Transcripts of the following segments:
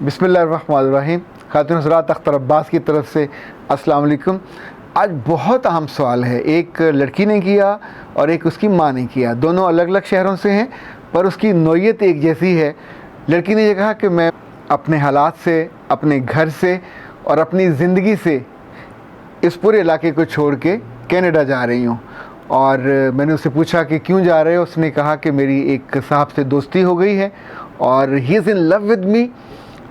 बिस्मिल्लाहिर्रहमानिर्रहीम। खातून हज़रात, अख्तर अब्बास की तरफ से अस्सलाम वालेकुम। आज बहुत अहम सवाल है। एक लड़की ने किया और एक उसकी माँ ने किया। दोनों अलग अलग शहरों से हैं पर उसकी नौयत एक जैसी है। लड़की ने ये कहा कि मैं अपने हालात से, अपने घर से और अपनी ज़िंदगी से इस पूरे इलाके को छोड़ के कनाडा जा रही हूँ। और मैंने उससे पूछा कि क्यों जा रहे हो। उसने कहा कि मेरी एक साहब से दोस्ती हो गई है और he is in love with me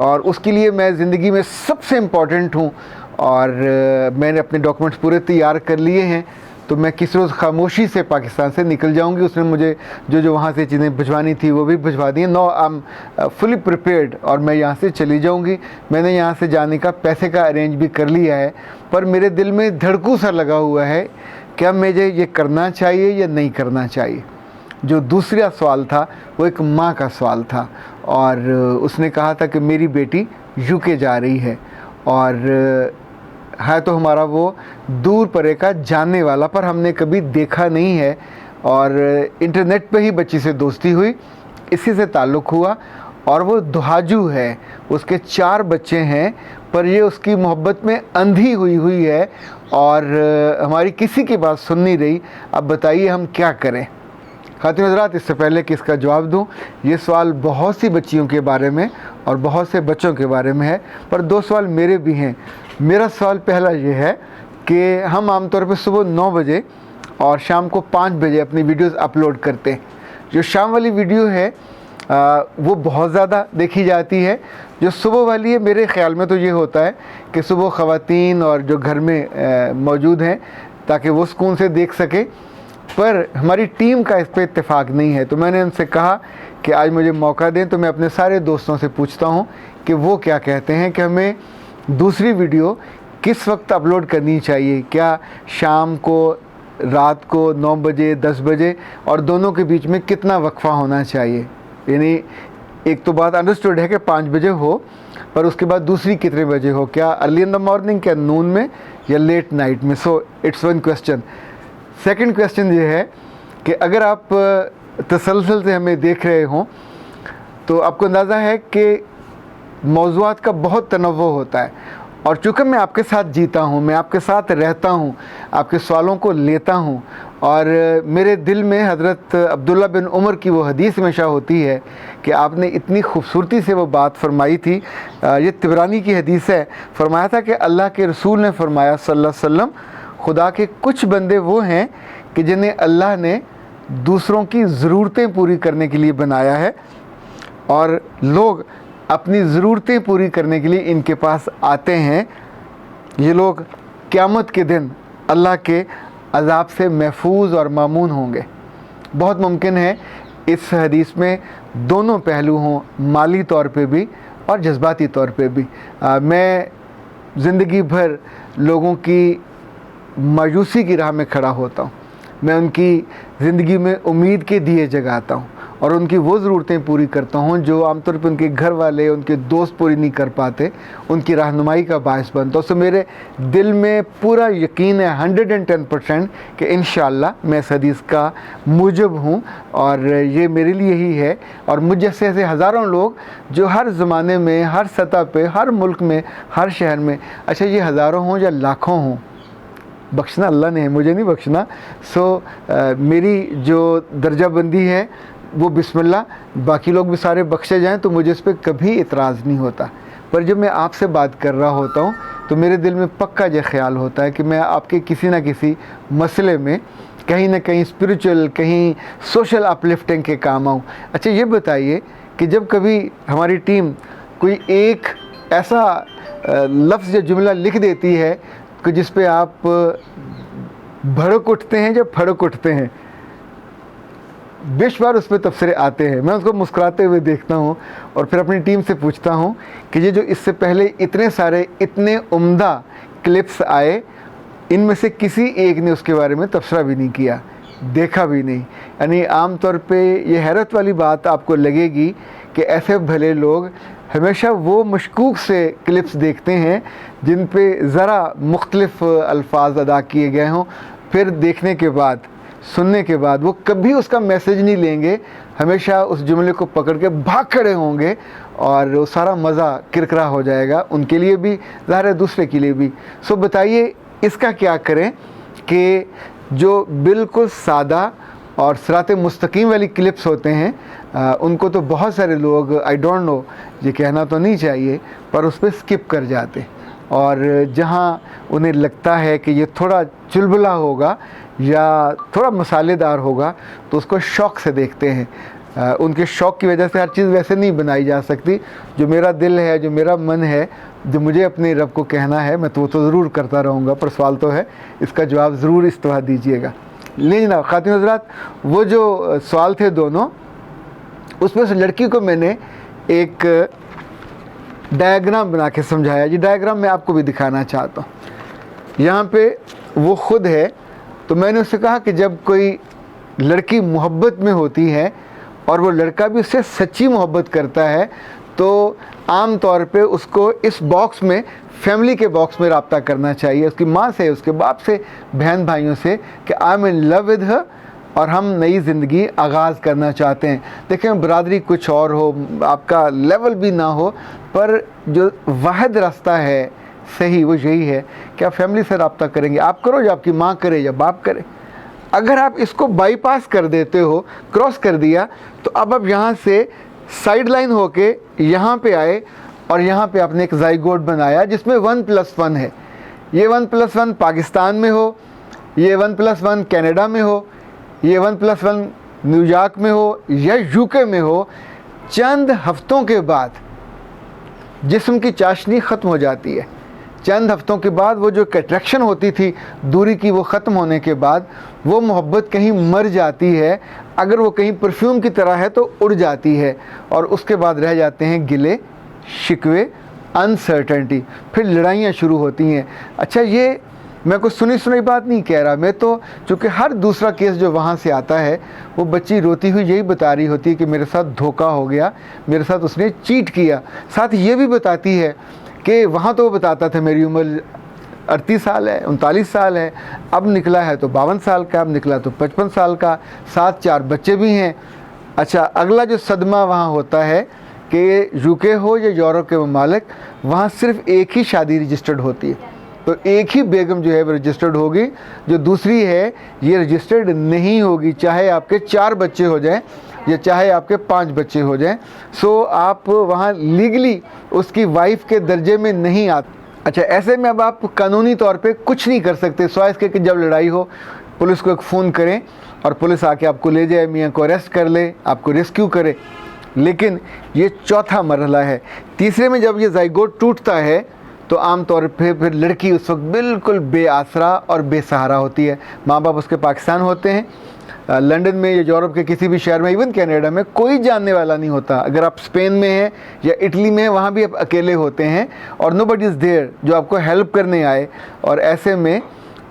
और उसके लिए मैं ज़िंदगी में सबसे इम्पॉर्टेंट हूँ और मैंने अपने डॉक्यूमेंट्स पूरे तैयार कर लिए हैं, तो मैं किस रोज़ खामोशी से पाकिस्तान से निकल जाऊंगी। उसने मुझे जो वहाँ से चीज़ें भिजवानी थी वो भी भिजवा दी हैं। No, I am fully prepared और मैं यहाँ से चली जाऊंगी। मैंने यहाँ से जाने का पैसे का अरेंज भी कर लिया है, पर मेरे दिल में धड़कू सा लगा हुआ है क्या मुझे ये करना चाहिए या नहीं करना चाहिए। जो दूसरा सवाल था वो एक माँ का सवाल था और उसने कहा था कि मेरी बेटी यूके जा रही है और है तो हमारा वो दूर परे का जानने वाला, पर हमने कभी देखा नहीं है और इंटरनेट पे ही बच्ची से दोस्ती हुई, इसी से ताल्लुक़ हुआ और वो दुहाजू है। उसके 4 बच्चे हैं पर ये उसकी मोहब्बत में अंधी हुई है और हमारी किसी की बात सुन नहीं रही। अब बताइए हम क्या करें। खातिन हज़रात, इससे पहले कि इसका जवाब दूं, ये सवाल बहुत सी बच्चियों के बारे में और बहुत से बच्चों के बारे में है, पर 2 सवाल मेरे भी हैं। मेरा सवाल पहला ये है कि हम आमतौर पर सुबह 9 बजे और शाम को 5 बजे अपनी वीडियोस अपलोड करते हैं। जो शाम वाली वीडियो है वो बहुत ज़्यादा देखी जाती है। जो सुबह वाली है, मेरे ख़्याल में तो ये होता है कि सुबह ख़वातीन और जो घर में मौजूद हैं ताकि वो सुकून से देख सके, पर हमारी टीम का इस पर इत्तेफाक नहीं है। तो मैंने उनसे कहा कि आज मुझे मौका दें, तो मैं अपने सारे दोस्तों से पूछता हूं कि वो क्या कहते हैं कि हमें दूसरी वीडियो किस वक्त अपलोड करनी चाहिए। क्या शाम को, रात को 9 बजे, 10 बजे, और दोनों के बीच में कितना वक्फ़ा होना चाहिए। यानी एक तो बात अंडरस्टूड है कि 5 बजे हो, पर उसके बाद दूसरी कितने बजे हो। क्या अर्ली इन द मॉर्निंग, क्या नून में, या लेट नाइट में। So it's one question. Second question ये है कि अगर आप तसलसल से हमें देख रहे हों तो आपको अंदाज़ा है कि मौज़ूआत का बहुत तनव्वुर होता है और चूँकि मैं आपके साथ जीता हूँ, मैं आपके साथ रहता हूँ, आपके सवालों को लेता हूँ और मेरे दिल में हज़रत अब्दुल्ला बिन उमर की वो हदीस हमेशा होती है कि आपने इतनी खूबसूरती से वो बात फरमाई थी। ये तिबरानी की हदीस है। फरमाया था कि अल्लाह के रसूल ने फरमाया सल्लल्लाहु अलैहि वसल्लम, खुदा के कुछ बंदे वो हैं कि जिन्हें अल्लाह ने दूसरों की ज़रूरतें पूरी करने के लिए बनाया है और लोग अपनी ज़रूरतें पूरी करने के लिए इनके पास आते हैं। ये लोग क़यामत के दिन अल्लाह के अज़ाब से महफूज और मामून होंगे। बहुत मुमकिन है इस हदीस में दोनों पहलू हों, माली तौर पे भी और जज्बाती तौर पे भी। मैं ज़िंदगी भर लोगों की मायूसी की राह में खड़ा होता हूँ। मैं उनकी ज़िंदगी में उम्मीद के दिए जगाता हूँ और उनकी वो ज़रूरतें पूरी करता हूँ जो आमतौर पर उनके घर वाले, उनके दोस्त पूरी नहीं कर पाते। उनकी रहनुमाई का बायस बनता हूँ। तो मेरे दिल में पूरा यकीन है 110% कि इंशाअल्लाह मैं इस हदीस का मूजब हूँ और ये मेरे लिए ही है। और मुझ जैसे ऐसे हज़ारों लोग जो हर ज़माने में, हर सतह पे, हर मुल्क में, हर शहर में, अच्छा ये हज़ारों हों या लाखों हों, बख्शना अल्लाह ने है, मुझे नहीं बख्शना। सो मेरी जो दर्जाबंदी है वो बिस्मिल्लाह, बाकी लोग भी सारे बख्शे जाएं तो मुझे इस पर कभी इतराज़ नहीं होता। पर जब मैं आपसे बात कर रहा होता हूँ तो मेरे दिल में पक्का ये ख्याल होता है कि मैं आपके किसी न किसी मसले में कहीं ना कहीं स्पिरिचुअल, कहीं सोशल अपलिफ्टिंग के काम आऊँ। अच्छा ये बताइए कि जब कभी हमारी टीम कोई एक ऐसा लफ्ज़ या जुमला लिख देती है कि जिस पे आप भड़क उठते हैं, जब फड़क उठते हैं, बेश बार उस पर तबसरे आते हैं, मैं उसको मुस्कुराते हुए देखता हूँ और फिर अपनी टीम से पूछता हूँ कि ये जो इससे पहले इतने सारे, इतने उम्दा क्लिप्स आए, इनमें से किसी एक ने उसके बारे में तबसरा भी नहीं किया, देखा भी नहीं। यानी आम तौर पे ये हैरत वाली बात आपको लगेगी कि ऐसे भले लोग हमेशा वो मशकूक से क्लिप्स देखते हैं जिन पे ज़रा मुख्तलिफ़ अल्फाज अदा किए गए हों, फिर देखने के बाद, सुनने के बाद वो कभी उसका मैसेज नहीं लेंगे। हमेशा उस जुमले को पकड़ के भाग खड़े होंगे और वो सारा मज़ा किरकिरा हो जाएगा, उनके लिए भी, ज़ाहिर है दूसरे के लिए भी। सो बताइए इसका क्या करें कि जो बिल्कुल सादा और सिरात मुस्तकीम वाली क्लिप्स होते हैं उनको तो बहुत सारे लोग, आई डोंट नो, ये कहना तो नहीं चाहिए, पर उस पर स्किप कर जाते, और जहाँ उन्हें लगता है कि ये थोड़ा चुलबुला होगा या थोड़ा मसालेदार होगा तो उसको शौक़ से देखते हैं। उनके शौक़ की वजह से हर चीज़ वैसे नहीं बनाई जा सकती। जो मेरा दिल है, जो मेरा मन है, जो मुझे अपने रब को कहना है, मैं तो वो तो ज़रूर करता रहूँगा, पर सवाल तो है, इसका जवाब ज़रूर इस तरह दीजिएगा। ले जनाब ख़ातिन हज़रात, वो जो सवाल थे दोनों, उसमें से लड़की को मैंने एक डायग्राम बना के समझाया। ये डायग्राम मैं आपको भी दिखाना चाहता हूँ। यहाँ पे वो ख़ुद है, तो मैंने उससे कहा कि जब कोई लड़की मोहब्बत में होती है और वो लड़का भी उससे सच्ची मोहब्बत करता है, तो आम तौर पे उसको इस बॉक्स में, फैमिली के बॉक्स में रब्ता करना चाहिए, उसकी माँ से, उसके बाप से, बहन भाइयों से, कि I am in love with her और हम नई ज़िंदगी आगाज़ करना चाहते हैं। देखें, बरादरी कुछ और हो, आपका लेवल भी ना हो, पर जो वाहिद रास्ता है सही वो यही है कि आप फैमिली से रब्ता करेंगे। आप करो या आपकी माँ करे या बाप करे। अगर आप इसको बाईपास कर देते हो, क्रॉस कर दिया, तो अब आप यहाँ से साइड लाइन होके यहाँ पे आए और यहाँ पे आपने एक ज़ाइगोट बनाया जिसमें 1+1 है। ये 1+1 पाकिस्तान में हो, ये 1+1 कनाडा में हो, ये 1+1 न्यूयॉर्क में हो या यूके में हो, चंद हफ्तों के बाद जिस्म की चाशनी ख़त्म हो जाती है। चंद हफ्तों के बाद वो जो अट्रैक्शन होती थी दूरी की, वो ख़त्म होने के बाद वो मोहब्बत कहीं मर जाती है। अगर वो कहीं परफ्यूम की तरह है तो उड़ जाती है, और उसके बाद रह जाते हैं गिले शिकवे, अनसर्टेनिटी, फिर लड़ाइयाँ शुरू होती हैं। अच्छा, ये मैं कुछ सुनी सुनाई बात नहीं कह रहा, मैं तो, चूँकि हर दूसरा केस जो वहाँ से आता है वो बच्ची रोती हुई यही बता रही होती है कि मेरे साथ धोखा हो गया, मेरे साथ उसने चीट किया। साथ ये भी बताती है कि वहाँ तो वो बताता था मेरी उम्र 38 साल है, 39 साल है, अब निकला है तो 52 साल का, अब निकला तो 55 साल का, साथ 4 बच्चे भी हैं। अच्छा, अगला जो सदमा वहाँ होता है कि यूके हो या यूरोप के ममालिक, वहाँ सिर्फ एक ही शादी रजिस्टर्ड होती है, तो एक ही बेगम जो है वो रजिस्टर्ड होगी, जो दूसरी है ये रजिस्टर्ड नहीं होगी, चाहे आपके 4 बच्चे हो जाएं या चाहे आपके 5 बच्चे हो जाएं। सो आप वहाँ लीगली उसकी वाइफ के दर्जे में नहीं आते। अच्छा, ऐसे में अब आप कानूनी तौर पे कुछ नहीं कर सकते, सिवाय इसके कि जब लड़ाई हो पुलिस को एक फ़ोन करें और पुलिस आके आपको ले जाए, मियाँ को अरेस्ट कर ले, आपको रेस्क्यू करे। लेकिन ये चौथा मरहला है। तीसरे में जब ये ज़ाइगोट टूटता है तो आम तौर पे फिर लड़की उस वक्त बिल्कुल बेआसरा और बेसहारा होती है। माँ बाप उसके पाकिस्तान होते हैं, लंदन में या यूरोप के किसी भी शहर में, इवन कनाडा में कोई जानने वाला नहीं होता। अगर आप स्पेन में हैं या इटली में हैं, वहाँ भी आप अकेले होते हैं और नोबडी इज़ देयर जो आपको हेल्प करने आए, और ऐसे में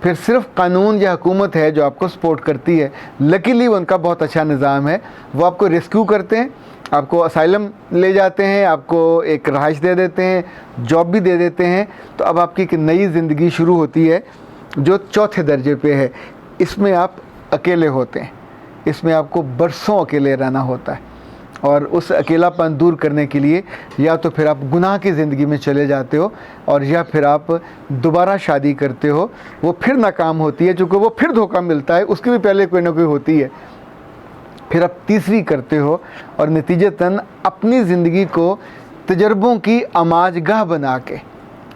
फिर सिर्फ कानून या हुकूमत है जो आपको सपोर्ट करती है। लकीली उनका बहुत अच्छा निज़ाम है, वो आपको रेस्क्यू करते हैं, आपको असाइलम ले जाते हैं, आपको एक रहाइश दे देते हैं, जॉब भी दे देते हैं। तो अब आपकी एक नई ज़िंदगी शुरू होती है जो चौथे दर्जे पे है। इसमें आप अकेले होते हैं, इसमें आपको बरसों अकेले रहना होता है, और उस अकेलापन दूर करने के लिए या तो फिर आप गुनाह की ज़िंदगी में चले जाते हो, और या फिर आप दोबारा शादी करते हो, वो फिर नाकाम होती है, चूँकि वो फिर धोखा मिलता है, उसके भी पहले कोई ना कोई होती है, फिर आप तीसरी करते हो, और नतीजतन अपनी ज़िंदगी को तजर्बों की आमाजगाह बना के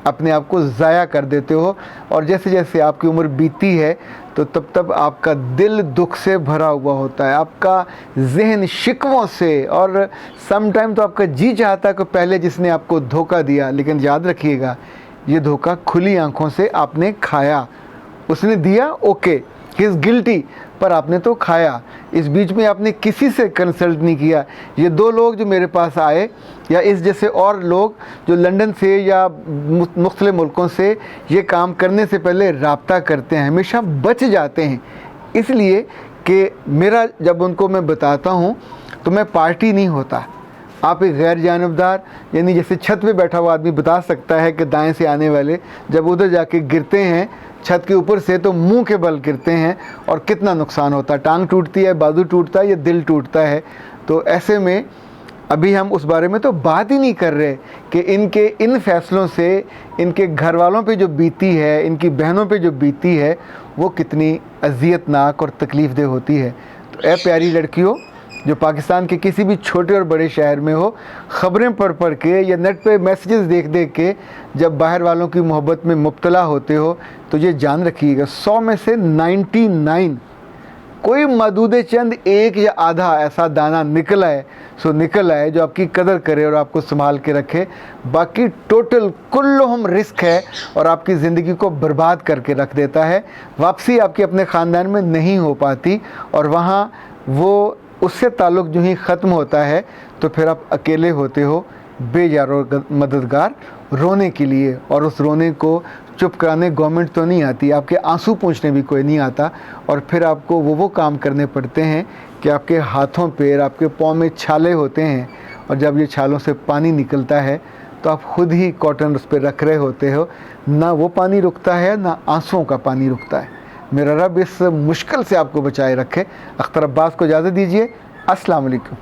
अपने आप को ज़ाया कर देते हो। और जैसे जैसे आपकी उम्र बीतती है तो तब तब आपका दिल दुख से भरा हुआ होता है, आपका जहन शिकवों से, और सम टाइम तो आपका जी चाहता है कि पहले जिसने आपको धोखा दिया, लेकिन याद रखिएगा ये धोखा खुली आंखों से आपने खाया। उसने दिया, ओके, ही इज़ गिल्टी, पर आपने तो खाया। इस बीच में आपने किसी से कंसल्ट नहीं किया। ये 2 लोग जो मेरे पास आए, या इस जैसे और लोग जो लंदन से या मुख्तलिफ मुल्कों से ये काम करने से पहले राब्ता करते हैं, हमेशा बच जाते हैं। इसलिए कि मेरा जब उनको मैं बताता हूँ तो मैं पार्टी नहीं होता। आप एक गैर जानबदार, यानी जैसे छत पे बैठा हुआ आदमी बता सकता है कि दाएं से आने वाले जब उधर जाके गिरते हैं छत के ऊपर से, तो मुंह के बल गिरते हैं और कितना नुकसान होता है, टांग टूटती है, बाजू टूटता है या दिल टूटता है। तो ऐसे में अभी हम उस बारे में तो बात ही नहीं कर रहे कि इनके इन फैसलों से इनके घर वालों पे जो बीती है, इनकी बहनों पे जो बीती है, वो कितनी अज़ियतनाक और तकलीफ़देह होती है। तो ए प्यारी लड़कियों जो पाकिस्तान के किसी भी छोटे और बड़े शहर में हो, ख़बरें पढ़ के या नेट पे मैसेजेस देख के जब बाहर वालों की मोहब्बत में मुब्तला होते हो, तो ये जान रखिएगा 100 में से 99 कोई मदूद चंद एक या आधा ऐसा दाना निकला है सो निकला है जो आपकी कदर करे और आपको संभाल के रखे। बाकी टोटल कुल्लुहुम रिस्क है और आपकी ज़िंदगी को बर्बाद करके रख देता है। वापसी आपकी अपने ख़ानदान में नहीं हो पाती और वहाँ वो उससे ताल्लुक़ जो ही ख़त्म होता है तो फिर आप अकेले होते हो, बेजार और मददगार रोने के लिए। और उस रोने को चुप कराने गवर्नमेंट तो नहीं आती, आपके आंसू पोंछने भी कोई नहीं आता। और फिर आपको वो काम करने पड़ते हैं कि आपके हाथों पैर, आपके पाँव में छाले होते हैं और जब ये छालों से पानी निकलता है तो आप खुद ही कॉटन उस पर रख रहे होते हो। ना वो पानी रुकता है, ना आंसुओं का पानी रुकता है। मेरा रब इस मुश्किल से आपको बचाए रखे। अख्तर अब्बास को इजाज़त दीजिए। अस्सलाम वालेकुम।